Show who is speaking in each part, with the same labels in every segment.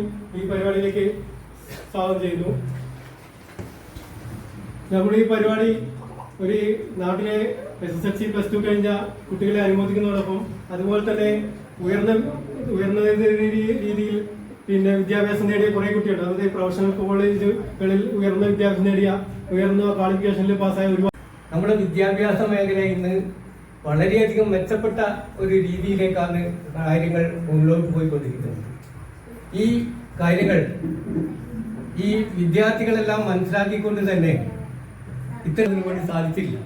Speaker 1: ഈ പരിപാടിയിലേക്ക് സ്വാഗതം ചെയ്യുന്നു. നമ്മുടെ ഈ പരിപാടി ഒരു നാട്ടിലെ SSLC +2 കഴിഞ്ഞ കുട്ടികളെ അനുമോദിക്കുന്നതോടൊപ്പം അതുപോലെ തന്നെ ഉയർന്ന രീതിയിൽ പിന്നെ വിദ്യാഭ്യാസം നേടിയ കുറെ കുട്ടികളുണ്ട്. അതായത് പ്രൊഫഷണൽ കോളേജുകളിൽ ഉയർന്ന വിദ്യാഭ്യാസം നേടിയ ഉയർന്ന ക്വാളിഫിക്കേഷനിൽ പാസ്സായ ഒരുപാട്
Speaker 2: നമ്മുടെ വിദ്യാഭ്യാസ മേഖല ഇന്ന് വളരെയധികം മെച്ചപ്പെട്ട ഒരു രീതിയിലേക്കാണ് കാര്യങ്ങൾ മുന്നോട്ട് പോയിക്കൊണ്ടിരിക്കുന്നത്. ഈ കാര്യങ്ങൾ ഈ വിദ്യാർത്ഥികളെല്ലാം മനസ്സിലാക്കിക്കൊണ്ട് തന്നെ ഇത്തരത്തിന് വേണ്ടി സാധിച്ചില്ല.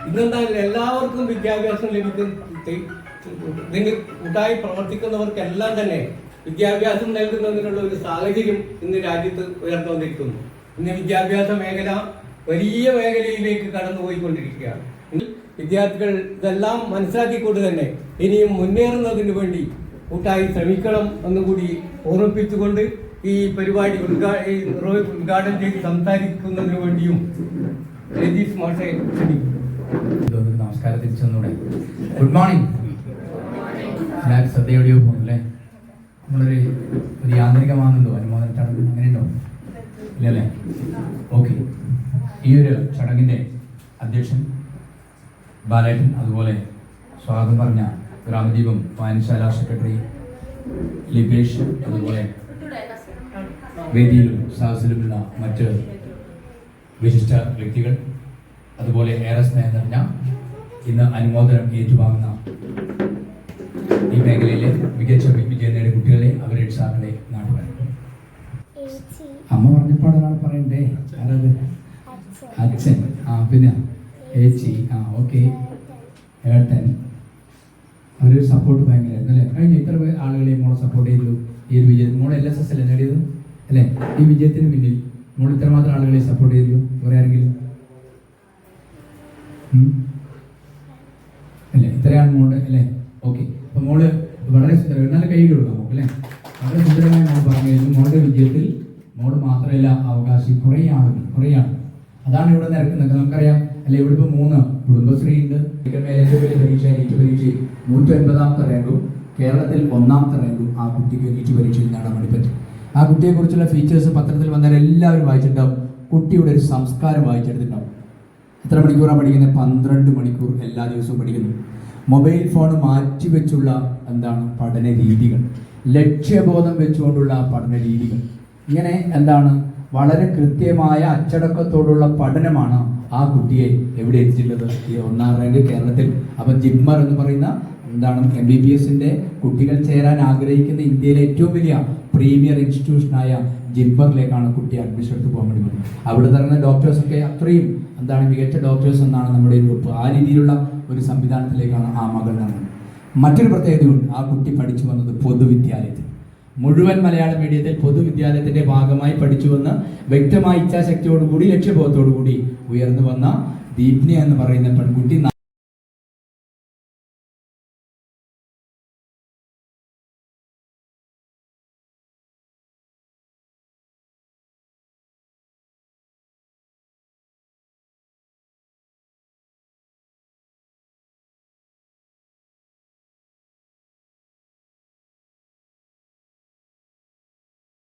Speaker 2: ഇന്നെന്തായാലും എല്ലാവർക്കും വിദ്യാഭ്യാസം ഇതിന് കൂട്ടായി പ്രവർത്തിക്കുന്നവർക്കെല്ലാം തന്നെ വിദ്യാഭ്യാസം നൽകുന്നതിനുള്ള ഒരു സാഹചര്യം ഇന്ന് രാജ്യത്ത് ഉയർന്നുകൊണ്ടിരിക്കുന്നു. ഇന്ന് വിദ്യാഭ്യാസ മേഖല വലിയ മേഖലയിലേക്ക് കടന്നുപോയിക്കൊണ്ടിരിക്കുകയാണ്. വിദ്യാർത്ഥികൾ ഇതെല്ലാം മനസ്സിലാക്കിക്കൊണ്ട് തന്നെ ഇനിയും മുന്നേറുന്നതിന് വേണ്ടി കൂട്ടായി ശ്രമിക്കണം എന്നുകൂടി ഓർമ്മിപ്പിച്ചുകൊണ്ട് ഈ പരിപാടി ഉദ്ഘാടനം ചെയ്ത് സംസാരിക്കുന്നതിന് വേണ്ടിയും രജീഷ് മാഷെ
Speaker 3: നമസ്കാരം തിരിച്ചൊന്നൂടെ. Good morning. എല്ലാവരും ശ്രദ്ധയോടെയോ പോകുന്നല്ലേ? നമ്മളൊരു യാന്ത്രികമാണെന്നോ അനുമോദന ചടങ്ങ് അങ്ങനെയുണ്ടോ? ഇല്ലല്ലേ? ഓക്കെ. ഈ ഒരു ചടങ്ങിന്റെ അധ്യക്ഷൻ ബാലേട്ടൻ, അതുപോലെ സ്വാഗതം പറഞ്ഞ ഗ്രാമദീപം വായനശാല സെക്രട്ടറി ലിപേഷ്, അതുപോലെ വേദിയിലും സദസ്സിലുമുള്ള മറ്റ് വിശിഷ്ട വ്യക്തികൾ, അതുപോലെ ഏറെ സ്നേഹം നിറഞ്ഞ ഇന്ന് അനുമോദനം ഏറ്റുവാങ്ങുന്ന ഈ മേഖലയിലെ മികച്ച വിജയം നേടിയ കുട്ടികളെ, അവരുടെ രക്ഷിതാക്കളെ, നാട്ടുകാരെ. അമ്മ പറഞ്ഞപ്പോൾ ഒരാൾ പറയണ്ടേ? ആരത്? അച്ഛൻ. പിന്നെ ഏച്ചി. ഓക്കെ. ഏട്ടൻ. അവരൊരു സപ്പോർട്ട് ഭയങ്കരമായിരുന്നു അല്ലേ? കഴിഞ്ഞ ഇത്ര ആളുകളെയും മോളെ സപ്പോർട്ട് ചെയ്തു. ഈ ഒരു വിജയത്തിൽ മോളെ LSS അല്ലേ നേടിയത് അല്ലേ? ഈ വിജയത്തിന് പിന്നിൽ മോൾ ഇത്രമാത്രം ആളുകളെ സപ്പോർട്ട് ചെയ്തു. വേറെ ആരെങ്കിലും അല്ലേ? ഇത്രയാണ് മോള് അല്ലേ? ഓക്കെ. അപ്പൊ മോള് വളരെ നല്ല കൈയ്യിൽ കൊടുക്കാം നമുക്ക് അല്ലേ? വളരെ സുന്ദരമായി മോൾ പറഞ്ഞു കഴിഞ്ഞു. മോളുടെ വിജയത്തിൽ മോള് മാത്രമല്ല അവകാശി കുറേ ആളുകൾ. അതാണ് ഇവിടെ നിരക്കുന്നത്. നമുക്കറിയാം അല്ലെ? ഇവിടെ ഇപ്പോൾ 3 കുടുംബശ്രീ ഉണ്ട്. പരീക്ഷ നീറ്റ് പരീക്ഷയിൽ 150ാമത്തെ റാങ്കും കേരളത്തിൽ 1ാമത്തെ റാങ്കും ആ കുട്ടിക്ക് നീറ്റ് പരീക്ഷയിൽ നേടാൻ വേണ്ടി പറ്റും. ആ കുട്ടിയെക്കുറിച്ചുള്ള ഫീച്ചേഴ്സ് പത്രത്തിൽ വന്നാൽ എല്ലാവരും വായിച്ചിട്ടുണ്ടാവും. കുട്ടിയുടെ ഒരു സംസ്കാരം വായിച്ചെടുത്തിട്ടുണ്ടാവും. എത്ര മണിക്കൂറാണ് പഠിക്കുന്നത്? 12 മണിക്കൂർ എല്ലാ ദിവസവും പഠിക്കുന്നു. മൊബൈൽ ഫോൺ മാറ്റിവെച്ചുള്ള പഠന രീതികൾ, ലക്ഷ്യബോധം വെച്ചുകൊണ്ടുള്ള പഠന രീതികൾ, ഇങ്ങനെ വളരെ കൃത്യമായ അച്ചടക്കത്തോടുള്ള പഠനമാണ് ആ കുട്ടിയെ എവിടെ എത്തിച്ചിട്ടുള്ളത്? ഈ 1ാം റാങ്ക് കേരളത്തിൽ. അപ്പം ജിപ്മർ എന്ന് പറയുന്ന MBBSന്റെ കുട്ടികൾ ചേരാൻ ആഗ്രഹിക്കുന്ന ഇന്ത്യയിലെ ഏറ്റവും വലിയ പ്രീമിയർ ഇൻസ്റ്റിറ്റ്യൂഷനായ ജിപ്മറിലേക്കാണ് കുട്ടി അഡ്മിഷൻ എടുത്ത് പോകാൻ വേണ്ടി പോകുന്നത്. അവിടെ ഇറങ്ങുന്ന ഡോക്ടേഴ്സൊക്കെ അത്രയും മികച്ച ഡോക്ടേഴ്സ് എന്നാണ് നമ്മുടെ ഗ്രൂപ്പ്. ആ രീതിയിലുള്ള ഒരു സംവിധാനത്തിലേക്കാണ് ആ മകൾ നടന്നത്. മറ്റൊരു പ്രത്യേകതയുണ്ട്. ആ കുട്ടി പഠിച്ചു വന്നത് പൊതുവിദ്യാലയത്തിൽ, മുഴുവൻ മലയാള മീഡിയത്തിൽ പൊതുവിദ്യാലയത്തിന്റെ ഭാഗമായി പഠിച്ചു വന്ന് വ്യക്തമായ ഇച്ഛാശക്തിയോടുകൂടി ലക്ഷ്യബോധത്തോടുകൂടി ഉയർന്നു വന്ന ദീപ്നി എന്ന് പറയുന്ന പെൺകുട്ടി